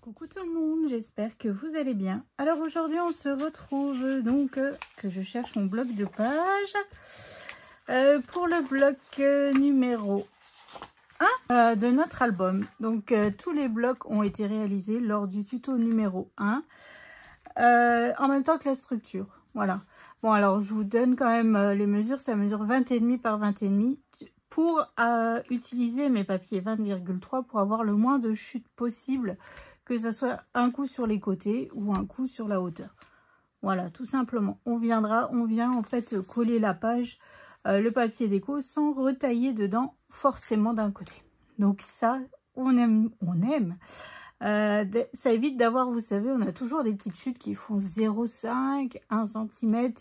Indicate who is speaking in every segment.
Speaker 1: Coucou tout le monde, j'espère que vous allez bien. Alors aujourd'hui on se retrouve donc, que je cherche mon bloc de page, pour le bloc numéro 1 de notre album. Donc tous les blocs ont été réalisés lors du tuto numéro 1, en même temps que la structure. Voilà. Bon alors je vous donne quand même les mesures, ça mesure 20,5 par 20,5 pour utiliser mes papiers 20,3 pour avoir le moins de chute possible, que ce soit un coup sur les côtés ou un coup sur la hauteur. Voilà, tout simplement. On vient en fait coller la page, le papier déco, sans retailler dedans forcément d'un côté. Donc ça, on aime. Ça évite d'avoir, vous savez, on a toujours des petites chutes qui font 0,5, 1 cm,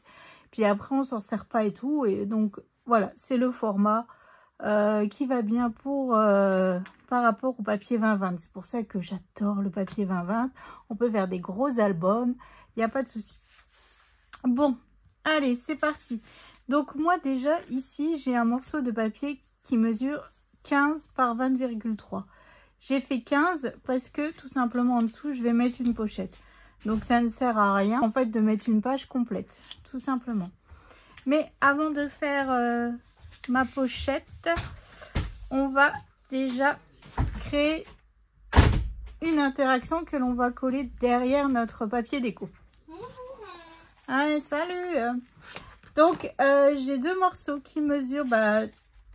Speaker 1: puis après on s'en sert pas et tout. Et donc voilà, c'est le format qui va bien pour par rapport au papier 20-20. C'est pour ça que j'adore le papier 20-20. On peut faire des gros albums, il n'y a pas de souci. Bon, allez, c'est parti. Donc moi déjà ici j'ai un morceau de papier qui mesure 15 par 20,3. J'ai fait 15 parce que tout simplement en dessous je vais mettre une pochette. Donc ça ne sert à rien en fait de mettre une page complète, tout simplement. Mais avant de faire ma pochette, on va déjà créer une interaction que l'on va coller derrière notre papier déco. Allez, salut. Donc j'ai deux morceaux qui mesurent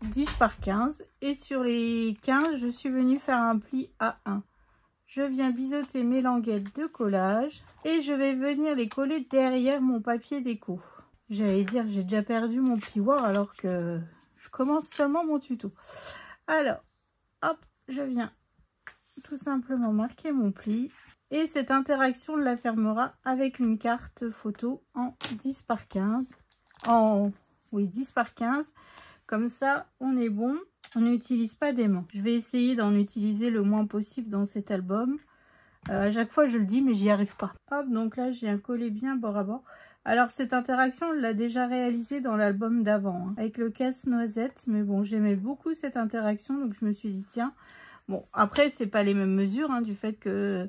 Speaker 1: 10 par 15 et sur les 15 je suis venue faire un pli à 1. Je viens biseauter mes languettes de collage et je vais venir les coller derrière mon papier déco. J'allais dire j'ai déjà perdu mon plioir alors que je commence seulement mon tuto. Alors, hop, je viens tout simplement marquer mon pli. Et cette interaction, on la fermera avec une carte photo en 10 par 15. Oui, 10 par 15. Comme ça, on est bon. On n'utilise pas d'aimant. Je vais essayer d'en utiliser le moins possible dans cet album. À chaque fois, je le dis, mais j'y arrive pas. Hop, donc là, je viens coller bien bord à bord. Alors, cette interaction, on l'a déjà réalisée dans l'album d'avant, hein, avec le casse-noisette. Mais bon, j'aimais beaucoup cette interaction, donc je me suis dit, tiens. Bon, après, c'est pas les mêmes mesures, hein, du fait que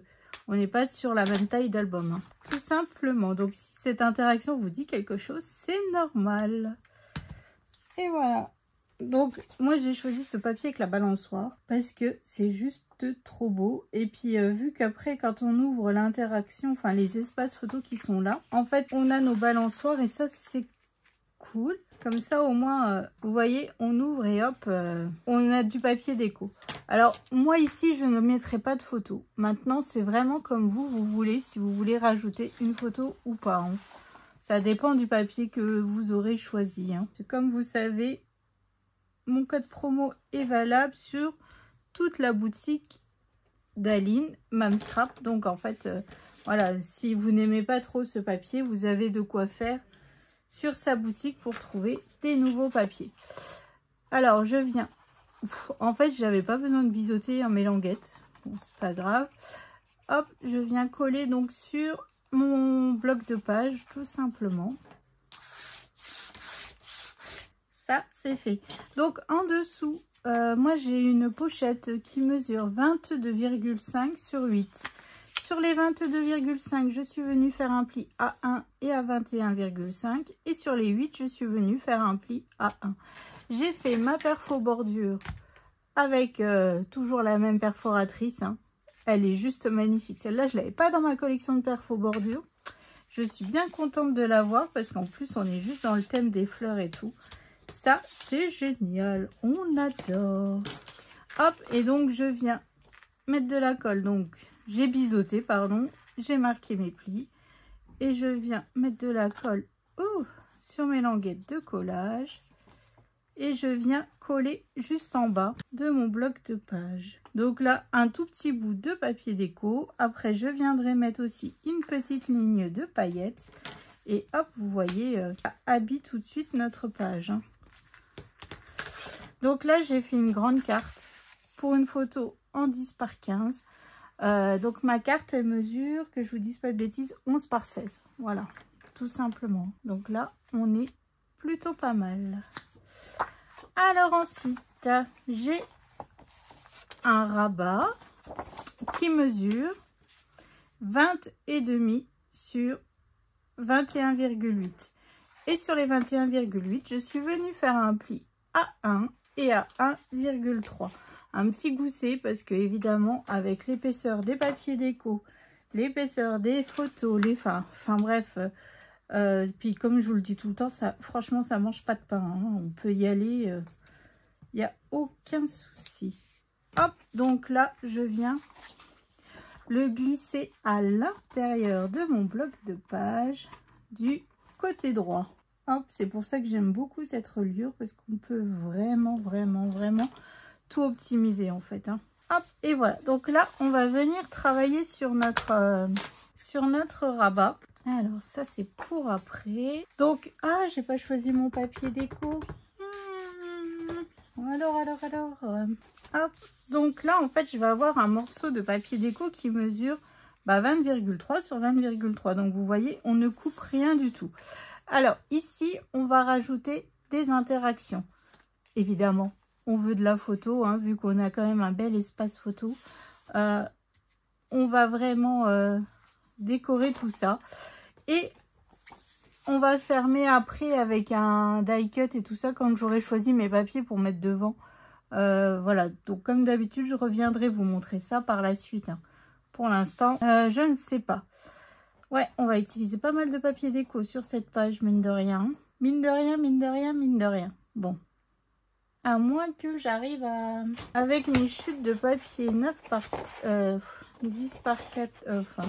Speaker 1: on n'est pas sur la même taille d'album. Hein, tout simplement. Donc, si cette interaction vous dit quelque chose, c'est normal. Et voilà. Donc, moi, j'ai choisi ce papier avec la balançoire parce que c'est juste trop beau. Et puis, vu qu'après, quand on ouvre l'interaction, enfin, les espaces photos qui sont là, en fait, on a nos balançoires et ça, c'est cool. Comme ça, au moins, vous voyez, on ouvre et hop, on a du papier déco. Alors, moi, ici, je ne mettrai pas de photo. Maintenant, c'est vraiment comme vous voulez, si vous voulez rajouter une photo ou pas. Hein. Ça dépend du papier que vous aurez choisi. Hein. Comme vous savez, mon code promo est valable sur toute la boutique d'Aline, Mamscrap. Donc en fait, voilà, si vous n'aimez pas trop ce papier, vous avez de quoi faire sur sa boutique pour trouver des nouveaux papiers. Alors je viens, en fait j'avais pas besoin de biseauter mes languettes, bon c'est pas grave. Hop, je viens coller donc sur mon bloc de page tout simplement. Ça c'est fait. Donc en dessous, moi j'ai une pochette qui mesure 22,5 sur 8. Sur les 22,5, je suis venue faire un pli à 1 et à 21,5. Et sur les 8, je suis venue faire un pli à 1. J'ai fait ma perfo bordure avec toujours la même perforatrice. Hein. Elle est juste magnifique. Celle-là, je ne l'avais pas dans ma collection de perfo bordure. Je suis bien contente de l'avoir parce qu'en plus, on est juste dans le thème des fleurs et tout. Ça, c'est génial. On adore. Hop, et donc, je viens mettre de la colle. Donc, j'ai biseauté, pardon. J'ai marqué mes plis. Et je viens mettre de la colle sur mes languettes de collage. Et je viens coller juste en bas de mon bloc de page. Donc là, un tout petit bout de papier déco. Après, je viendrai mettre aussi une petite ligne de paillettes. Et hop, vous voyez, ça habille tout de suite notre page. Hein. Donc là, j'ai fait une grande carte pour une photo en 10 par 15. Donc ma carte, elle mesure, que je vous dise pas de bêtises, 11 par 16. Voilà, tout simplement. Donc là, on est plutôt pas mal. Alors ensuite, j'ai un rabat qui mesure 20,5 sur 21,8. Et sur les 21,8, je suis venue faire un pli à 1 et à 1,3. Un petit gousset parce que évidemment avec l'épaisseur des papiers déco, l'épaisseur des photos, enfin bref, puis comme je vous le dis tout le temps, ça franchement ça mange pas de pain, hein. On peut y aller, il n'y a aucun souci. Hop, donc là je viens le glisser à l'intérieur de mon bloc de page du côté droit. Hop, c'est pour ça que j'aime beaucoup cette reliure parce qu'on peut vraiment tout optimiser en fait, hein. Hop, et voilà. Donc là, on va venir travailler sur notre rabat. Alors ça, c'est pour après. Donc, ah, j'ai pas choisi mon papier déco. Alors. Hop. Donc là, en fait, je vais avoir un morceau de papier déco qui mesure 20,3 sur 20,3. Donc vous voyez, on ne coupe rien du tout. Alors ici, on va rajouter des interactions. Évidemment, on veut de la photo, hein, vu qu'on a quand même un bel espace photo. On va vraiment décorer tout ça. Et on va fermer après avec un die cut et tout ça quand j'aurai choisi mes papiers pour mettre devant. Voilà, donc comme d'habitude, je reviendrai vous montrer ça par la suite, hein. Pour l'instant, je ne sais pas. Ouais, on va utiliser pas mal de papier déco sur cette page, mine de rien. Mine de rien. Bon. À moins que j'arrive à... Avec mes chutes de papier 10 par 4... enfin,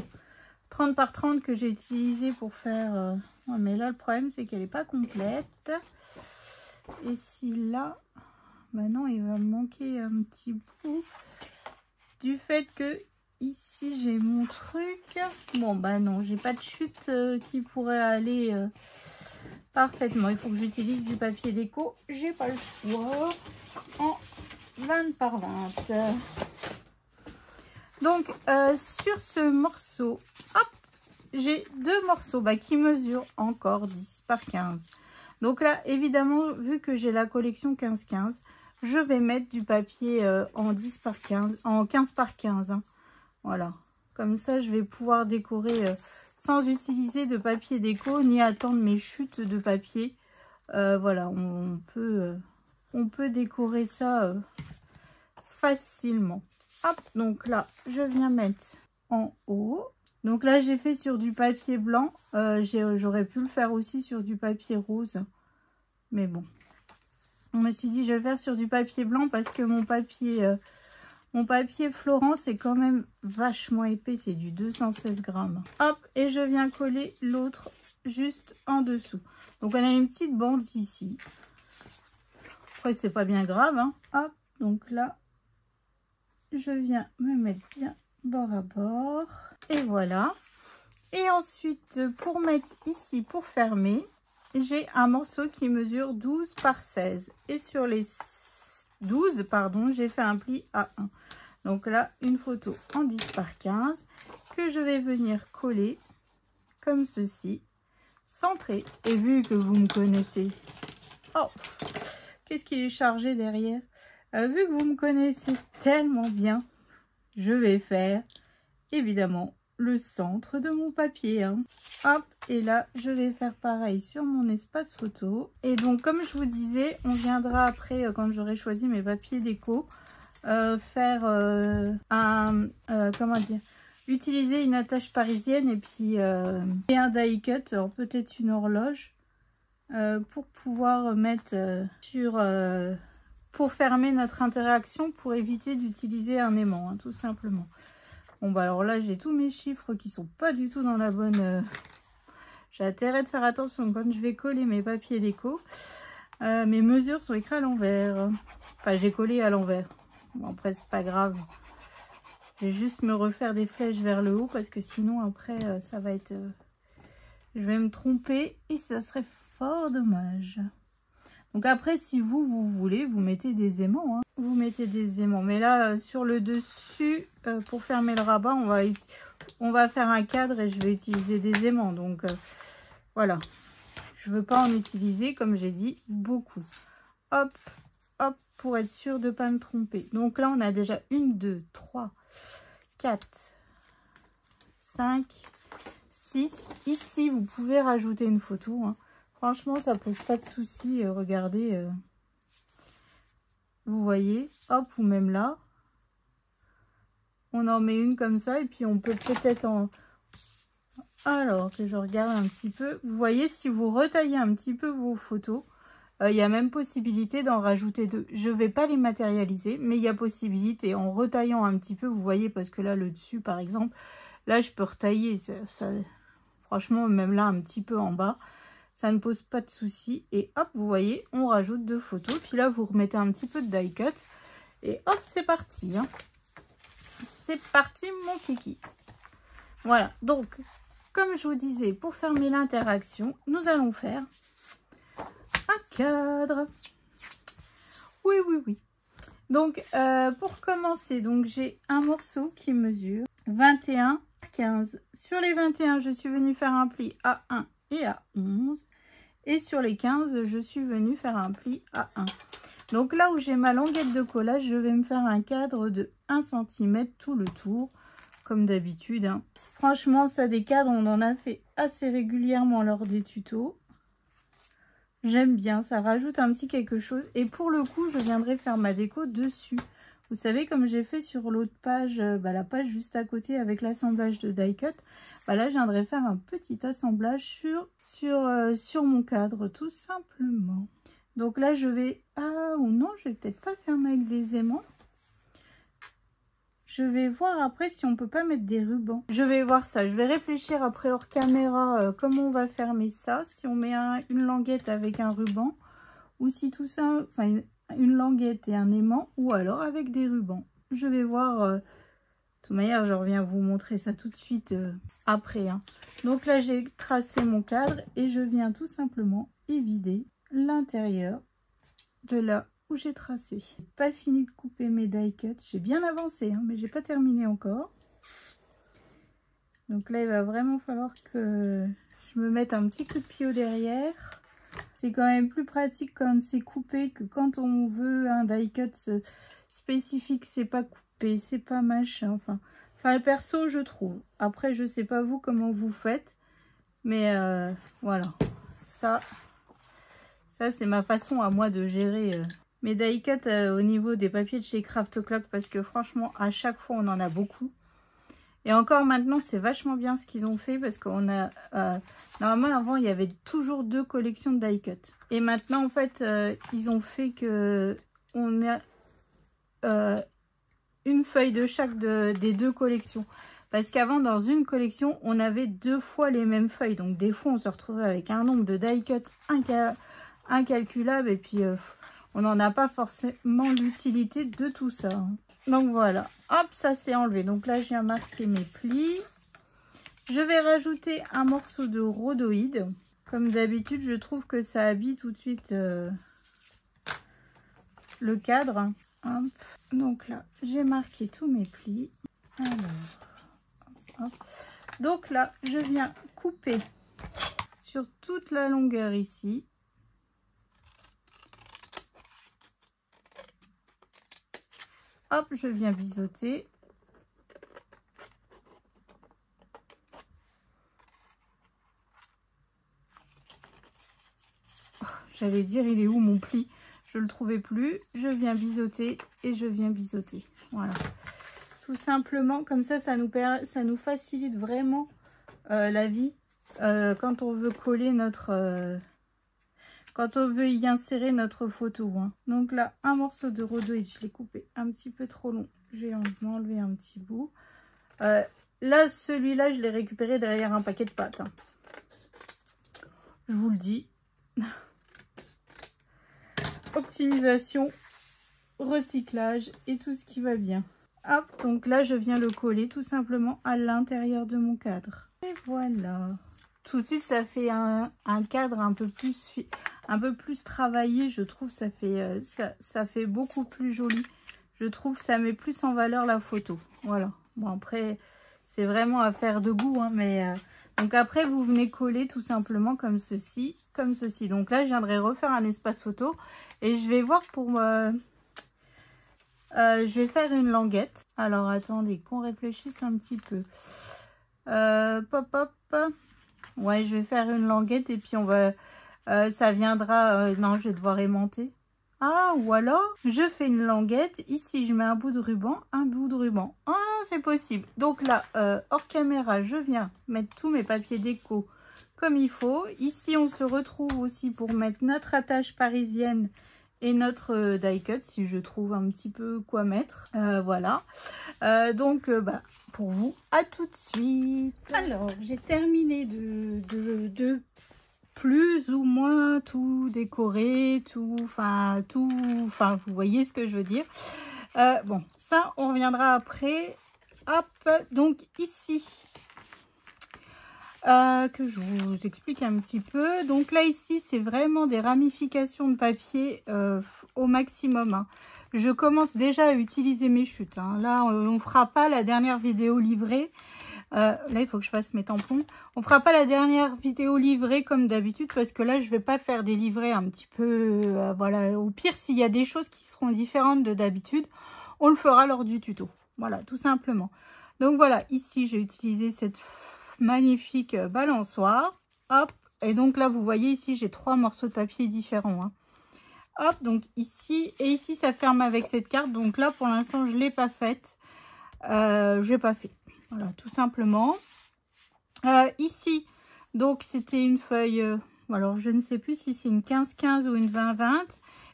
Speaker 1: 30 par 30 que j'ai utilisé pour faire... Ouais, mais là, le problème, c'est qu'elle n'est pas complète. Et si là... Bah non, il va me manquer un petit bout. Du fait que... Ici, j'ai mon truc. Bon, bah non, j'ai pas de chute qui pourrait aller parfaitement. Il faut que j'utilise du papier déco. J'ai pas le choix. En 20 par 20. Donc, sur ce morceau, hop, j'ai deux morceaux qui mesurent encore 10 par 15. Donc là, évidemment, vu que j'ai la collection 15-15, je vais mettre du papier en 10 par 15, en 15 par 15. Hein. Voilà, comme ça je vais pouvoir décorer sans utiliser de papier déco ni attendre mes chutes de papier. Voilà, on peut décorer ça facilement. Hop, donc là je viens mettre en haut. Donc là j'ai fait sur du papier blanc. J'aurais pu le faire aussi sur du papier rose. Mais bon, on me suis dit je vais le faire sur du papier blanc parce que mon papier Florence est quand même vachement épais, c'est du 216 grammes. Hop, et je viens coller l'autre juste en dessous. Donc on a une petite bande ici. Après c'est pas bien grave, hein. Hop, donc là, je viens me mettre bien bord à bord. Et voilà. Et ensuite, pour mettre ici, pour fermer, j'ai un morceau qui mesure 12 par 16. Et sur les 12, pardon, j'ai fait un pli à 1. Donc là, une photo en 10 par 15 que je vais venir coller comme ceci, centré. Et vu que vous me connaissez, oh, qu'est-ce qu'il est chargé derrière, vu que vous me connaissez tellement bien, je vais faire évidemment le centre de mon papier, hein. Hop, et là je vais faire pareil sur mon espace photo. Et donc comme je vous disais, on viendra après quand j'aurai choisi mes papiers déco faire comment dire, utiliser une attache parisienne et puis et un die cut, alors peut-être une horloge pour pouvoir mettre pour fermer notre interaction, pour éviter d'utiliser un aimant, hein, tout simplement. Bon bah alors là j'ai tous mes chiffres qui sont pas du tout dans la bonne... J'ai intérêt de faire attention quand je vais coller mes papiers déco. Mes mesures sont écrites à l'envers. Enfin j'ai collé à l'envers. Bon après c'est pas grave. Je vais juste me refaire des flèches vers le haut parce que sinon après ça va être... je vais me tromper et ça serait fort dommage. Donc après, si vous voulez, vous mettez des aimants, hein. Vous mettez des aimants. Mais là, sur le dessus, pour fermer le rabat, on va faire un cadre et je vais utiliser des aimants. Donc voilà. Je ne veux pas en utiliser, comme j'ai dit, beaucoup. Hop, hop, pour être sûr de ne pas me tromper. Donc là, on a déjà 1, 2, 3, 4, 5, 6. Ici, vous pouvez rajouter une photo. Hein. Franchement, ça pose pas de souci. Regardez. Vous voyez. Hop, ou même là. On en met une comme ça. Et puis, on peut peut-être en... Alors, que je regarde un petit peu. Vous voyez, si vous retaillez un petit peu vos photos, il y a même possibilité d'en rajouter 2. Je ne vais pas les matérialiser, mais il y a possibilité en retaillant un petit peu. Vous voyez, parce que là, le dessus, par exemple, là, je peux retailler. Franchement, même là, un petit peu en bas, ça ne pose pas de souci. Et hop, vous voyez, on rajoute 2 photos. Puis là, vous remettez un petit peu de die cut. Et hop, c'est parti. Hein. C'est parti, mon kiki. Voilà, donc... Comme je vous disais, pour fermer l'interaction, nous allons faire un cadre. Oui, oui, oui. Donc, pour commencer, donc j'ai un morceau qui mesure 21 par 15. Sur les 21, je suis venue faire un pli à 1 et à 11. Et sur les 15, je suis venue faire un pli à 1. Donc là où j'ai ma languette de collage, je vais me faire un cadre de 1 cm tout le tour, comme d'habitude. Hein. Franchement, ça des cadres, on en a fait assez régulièrement lors des tutos. J'aime bien, ça rajoute un petit quelque chose. Et pour le coup, je viendrai faire ma déco dessus. Vous savez, comme j'ai fait sur l'autre page, la page juste à côté avec l'assemblage de die cut, là, je viendrai faire un petit assemblage sur mon cadre, tout simplement. Donc là, je vais... Ah, ou non, je vais peut-être pas le fermer avec des aimants. Je vais voir après si on peut pas mettre des rubans. Je vais voir ça. Je vais réfléchir après hors caméra comment on va fermer ça. Si on met une languette avec un ruban. Ou si tout ça... Enfin, une languette et un aimant. Ou alors avec des rubans. Je vais voir. De toute manière, je reviens vous montrer ça tout de suite après. Hein. Donc là, j'ai tracé mon cadre. Et je viens tout simplement évider l'intérieur de là où j'ai tracé. Pas fini de couper mes die cut. J'ai bien avancé, hein, mais j'ai pas terminé encore. Donc là, il va vraiment falloir que je me mette un petit coup de pied au derrière. C'est quand même plus pratique quand c'est coupé que quand on veut un die cut spécifique. C'est pas coupé, c'est pas machin. Enfin, perso, je trouve. Après, je sais pas vous comment vous faites, mais voilà. Ça c'est ma façon à moi de gérer mes die cut au niveau des papiers de chez Craft Clock, parce que franchement, à chaque fois, on en a beaucoup. Et encore maintenant, c'est vachement bien ce qu'ils ont fait, parce qu'on a... normalement, avant, il y avait toujours 2 collections de die cut. Et maintenant, en fait, ils ont fait que on a une feuille de chaque des 2 collections. Parce qu'avant, dans une collection, on avait 2 fois les mêmes feuilles. Donc, des fois, on se retrouvait avec un nombre de die cut incalculable. Et puis, on n'en a pas forcément l'utilité de tout ça. Hein. Donc, voilà. Hop, ça s'est enlevé. Donc là, je viens marquer mes plis. Je vais rajouter un morceau de rhodoïde. Comme d'habitude, je trouve que ça habille tout de suite le cadre. Hop. Donc là, j'ai marqué tous mes plis. Alors, hop. Donc là, je viens couper sur toute la longueur ici. Hop, je viens biseauter. Oh, j'allais dire, il est où mon pli? Je le trouvais plus. Je viens biseauter et je viens biseauter. Voilà. Tout simplement, comme ça, ça nous facilite vraiment la vie quand on veut coller notre... quand on veut y insérer notre photo. Hein. Donc là, un morceau de rhodoïde, je l'ai coupé un petit peu trop long. Je vais enlever un petit bout. Là, celui-là, je l'ai récupéré derrière un paquet de pâtes. Hein. Je vous le dis. Optimisation, recyclage et tout ce qui va bien. Hop, donc là, je viens le coller tout simplement à l'intérieur de mon cadre. Et voilà. Tout de suite, ça fait un cadre un peu plus travaillé. Je trouve ça fait beaucoup plus joli. Je trouve ça met plus en valeur la photo. Voilà. Bon, après, c'est vraiment affaire de goût. Hein, mais donc après, vous venez coller tout simplement comme ceci. Comme ceci. Donc là, je viendrai refaire un espace photo. Et je vais voir pour... je vais faire une languette. Alors, attendez qu'on réfléchisse un petit peu. Pop, hop. Ouais, je vais faire une languette et puis on va... ça viendra... non, je vais devoir aimanter. Ah, ou alors, je fais une languette. Ici, je mets un bout de ruban, un bout de ruban. Ah, c'est possible. Donc là, hors caméra, je viens mettre tous mes papiers déco comme il faut. Ici, on se retrouve aussi pour mettre notre attache parisienne et notre die cut, si je trouve un petit peu quoi mettre. Voilà. Donc, pour vous, à tout de suite. Alors, j'ai terminé de plus ou moins tout décorer, enfin, vous voyez ce que je veux dire. Bon, ça, on reviendra après. Hop, donc ici, que je vous explique un petit peu. Donc là, ici, c'est vraiment des ramifications de papier au maximum. Hein. Je commence déjà à utiliser mes chutes. Hein. Là, on ne fera pas la dernière vidéo livrée. Là, il faut que je fasse mes tampons. On fera pas la dernière vidéo livrée comme d'habitude parce que là, je vais pas faire des livrets un petit peu... voilà, au pire, s'il y a des choses qui seront différentes de d'habitude, on le fera lors du tuto. Voilà, tout simplement. Donc voilà, ici, j'ai utilisé cette magnifique balançoire. Hop, et donc là, vous voyez ici, j'ai 3 morceaux de papier différents. Hein. Hop, donc ici, et ici, ça ferme avec cette carte. Donc là, pour l'instant, je l'ai pas faite. Je l'ai pas fait. Voilà, tout simplement. Ici, donc, c'était une feuille... alors, je ne sais plus si c'est une 15-15 ou une 20-20.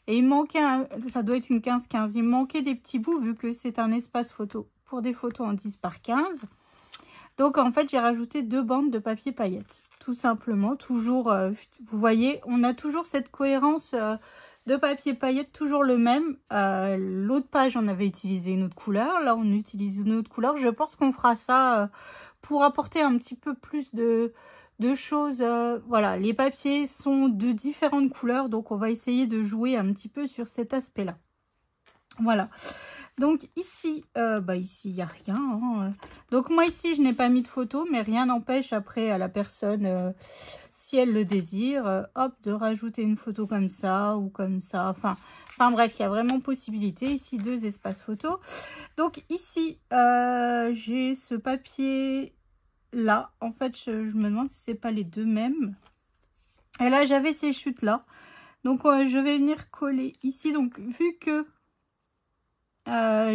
Speaker 1: Et il manquait... ça doit être une 15-15. Il manquait des petits bouts vu que c'est un espace photo pour des photos en 10 par 15. Donc, en fait, j'ai rajouté 2 bandes de papier paillettes. Tout simplement. Toujours, vous voyez, on a toujours cette cohérence... de papier paillettes, toujours le même. L'autre page, on avait utilisé une autre couleur. Là, on utilise une autre couleur. Je pense qu'on fera ça pour apporter un petit peu plus de choses. Voilà, les papiers sont de différentes couleurs. Donc, on va essayer de jouer un petit peu sur cet aspect-là. Voilà. Donc, ici, ici, il n'y a rien. Hein. Donc, moi, ici, je n'ai pas mis de photo. Mais rien n'empêche après à la personne... si elle le désire, hop, de rajouter une photo comme ça ou comme ça. Enfin bref, il y a vraiment possibilité. Ici, 2 espaces photos. Donc ici, j'ai ce papier là. En fait, je me demande si c'est pas les deux mêmes. Et là, j'avais ces chutes là. Donc, je vais venir coller ici. Donc, vu que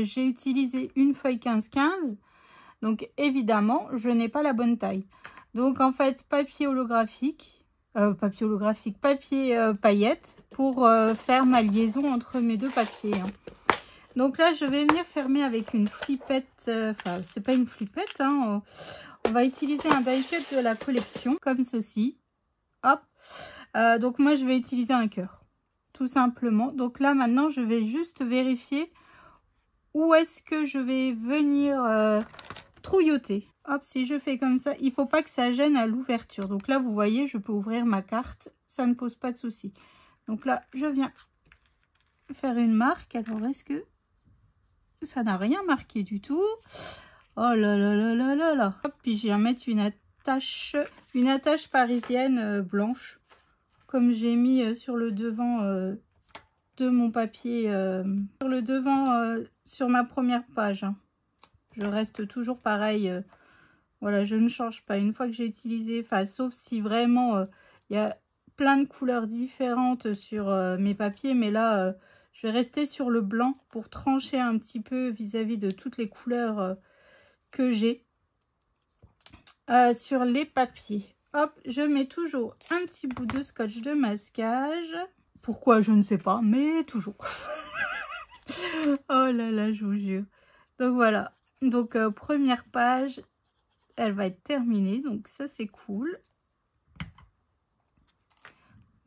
Speaker 1: j'ai utilisé une feuille 15-15, donc évidemment, je n'ai pas la bonne taille. Donc, en fait, papier holographique, papier paillettes pour faire ma liaison entre mes 2 papiers. Hein. Donc là, je vais venir fermer avec une flippette. Enfin, c'est pas une flippette. Hein, on va utiliser un die cut de la collection, comme ceci. Hop. Donc, moi, je vais utiliser un cœur, tout simplement. Donc là, maintenant, je vais juste vérifier où est-ce que je vais venir trouilloter. Hop, si je fais comme ça, il ne faut pas que ça gêne à l'ouverture. Donc là, vous voyez, je peux ouvrir ma carte. Ça ne pose pas de souci. Donc là, je viens faire une marque. Alors, est-ce que ça n'a rien marqué du tout? Oh là là là là là là. Hop, puis je viens mettre une attache parisienne blanche. Comme j'ai mis sur le devant de mon papier. Sur le devant, sur ma première page. Hein. Je reste toujours pareil. Voilà, je ne change pas. Une fois que j'ai utilisé, enfin, sauf si vraiment il y a plein de couleurs différentes sur mes papiers. Mais là, je vais rester sur le blanc pour trancher un petit peu vis-à-vis de toutes les couleurs que j'ai sur les papiers. Hop, je mets toujours un petit bout de scotch de masquage. Pourquoi, je ne sais pas, mais toujours. Oh là là, je vous jure. Donc voilà. Donc, première page. Elle va être terminée, donc ça c'est cool.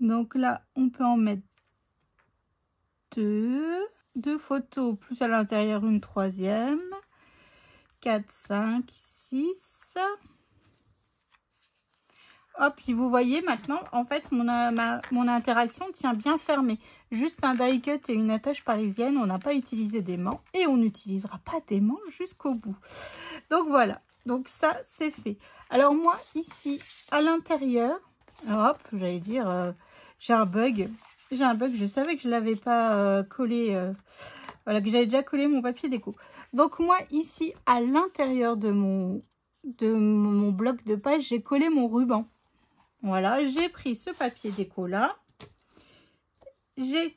Speaker 1: Donc là, on peut en mettre 2 photos, plus à l'intérieur une 3e, 4, 5, 6. Hop, puis vous voyez maintenant, en fait, mon interaction tient bien fermée. Juste un die cut et une attache parisienne, on n'a pas utilisé d'aimant et on n'utilisera pas d'aimant jusqu'au bout. Donc voilà. Donc ça, c'est fait. Alors moi, ici, à l'intérieur, hop, j'allais dire, j'ai un bug. J'ai un bug, je savais que je ne l'avais pas collé. Voilà, que j'avais déjà collé mon papier déco. Donc moi, ici, à l'intérieur de de mon bloc de page, j'ai collé mon ruban. Voilà, j'ai pris ce papier déco là. J'ai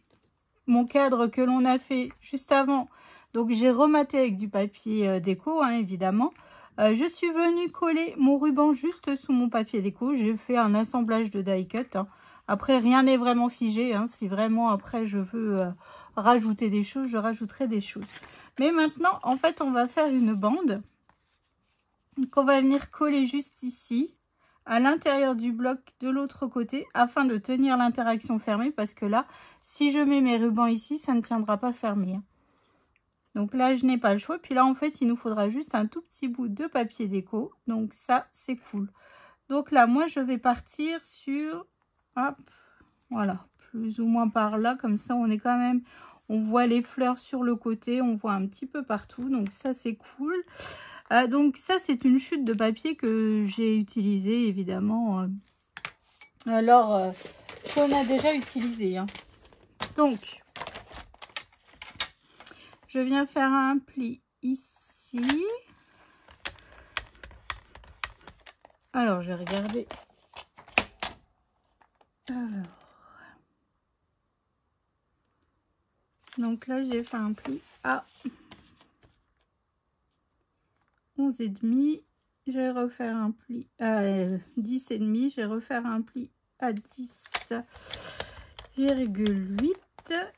Speaker 1: mon cadre que l'on a fait juste avant. Donc, j'ai rematé avec du papier déco, hein, évidemment. Je suis venue coller mon ruban juste sous mon papier déco. J'ai fait un assemblage de die cut. Hein. Après, rien n'est vraiment figé. Hein. Si vraiment, après, je veux rajouter des choses, je rajouterai des choses. Mais maintenant, en fait, on va faire une bande qu'on va venir coller juste ici, à l'intérieur du bloc de l'autre côté, afin de tenir l'interaction fermée. Parce que là, si je mets mes rubans ici, ça ne tiendra pas fermé. Hein. Donc là, je n'ai pas le choix. Puis là, en fait, il nous faudra juste un tout petit bout de papier déco. Donc ça, c'est cool. Donc là, moi, je vais partir sur... Hop, voilà, plus ou moins par là. Comme ça, on est quand même... On voit les fleurs sur le côté. On voit un petit peu partout. Donc ça, c'est cool. Donc ça, c'est une chute de papier que j'ai utilisée, évidemment. Alors, qu'on a déjà utilisé. Hein. Donc... Je viens faire un pli ici. Alors, je vais regarder. Alors. Donc là, j'ai fait un pli à 11,5. Je vais refaire un pli à 10,5. Je vais refaire un pli à 10,8.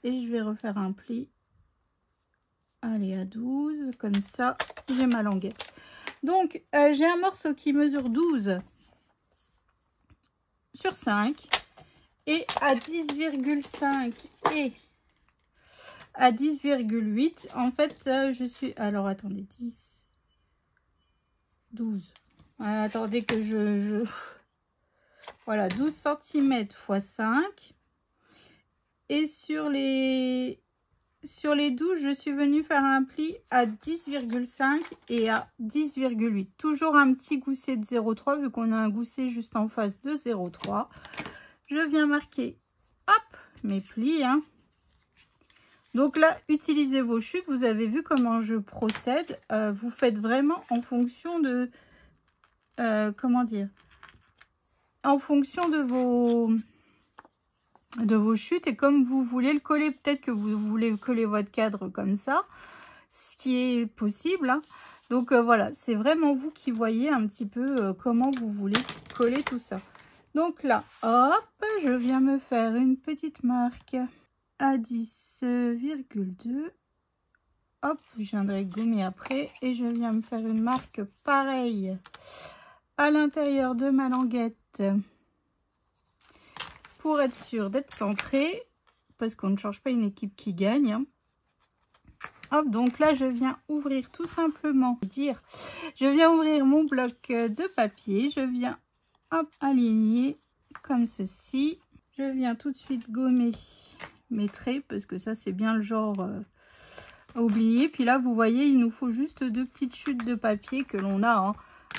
Speaker 1: Et je vais refaire un pli... Allez, à 12, comme ça, j'ai ma languette. Donc, j'ai un morceau qui mesure 12 sur 5. Et à 10,5 et à 10,8. En fait, je suis... Alors, attendez, 10, 12. Attendez que je... Voilà, 12 cm x 5. Et sur les 12, je suis venue faire un pli à 10,5 et à 10,8. Toujours un petit gousset de 0,3 vu qu'on a un gousset juste en face de 0,3. Je viens marquer, hop, mes plis. Hein. Donc là, utilisez vos chutes. Vous avez vu comment je procède. Vous faites vraiment en fonction de... comment dire? En fonction de vos chutes et comme vous voulez le coller. Peut-être que vous voulez coller votre cadre comme ça, ce qui est possible. Hein. Donc voilà, c'est vraiment vous qui voyez un petit peu comment vous voulez coller tout ça. Donc là, hop, je viens me faire une petite marque à 10,2. Hop, je viendrai gommer après et je viens me faire une marque pareille à l'intérieur de ma languette. Pour être sûr d'être centré, parce qu'on ne change pas une équipe qui gagne. Hein. Hop, donc là, je viens ouvrir tout simplement, je viens ouvrir mon bloc de papier, je viens hop, aligner comme ceci. Je viens tout de suite gommer mes traits, parce que ça, c'est bien le genre à oublier. Puis là, vous voyez, il nous faut juste 2 petites chutes de papier que l'on a. Hein.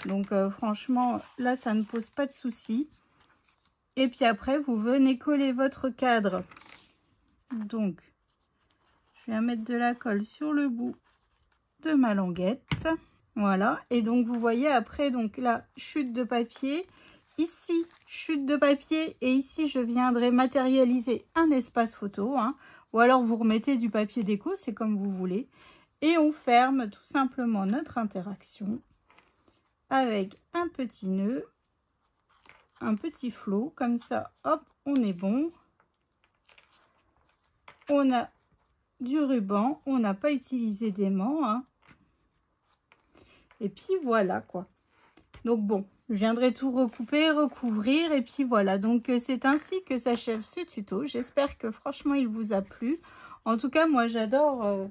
Speaker 1: Donc, franchement, là, ça ne pose pas de souci. Et puis après, vous venez coller votre cadre. Donc, je viens mettre de la colle sur le bout de ma languette. Voilà. Et donc, vous voyez après, donc là, chute de papier. Ici, chute de papier. Et ici, je viendrai matérialiser un espace photo. Hein. Ou alors, vous remettez du papier déco, c'est comme vous voulez. Et on ferme tout simplement notre interaction avec un petit nœud. Un petit flot comme ça, hop, on est bon. On a du ruban, on n'a pas utilisé d'aimant. Hein. Et puis voilà quoi. Donc bon, je viendrai tout recouper, recouvrir et puis voilà. Donc c'est ainsi que s'achève ce tuto. J'espère que franchement il vous a plu. En tout cas, moi j'adore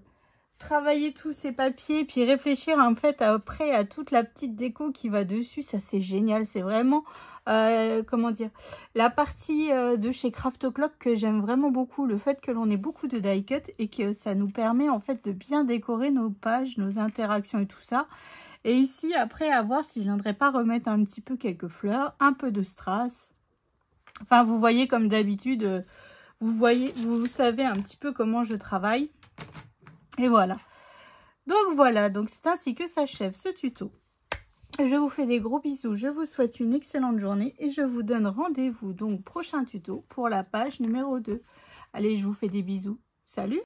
Speaker 1: travailler tous ces papiers puis réfléchir en fait après à toute la petite déco qui va dessus. Ça c'est génial, c'est vraiment... comment dire, la partie de chez Craft O'Clock que j'aime vraiment beaucoup, le fait que l'on ait beaucoup de die cut et que ça nous permet en fait de bien décorer nos pages, nos interactions et tout ça. Et ici après à voir si je viendrai pas remettre un petit peu quelques fleurs, un peu de strass. Enfin vous voyez comme d'habitude, vous savez un petit peu comment je travaille. Et voilà. Donc voilà, donc c'est ainsi que s'achève ce tuto. Je vous fais des gros bisous, je vous souhaite une excellente journée et je vous donne rendez-vous donc prochain tuto pour la page numéro 2. Allez, je vous fais des bisous. Salut!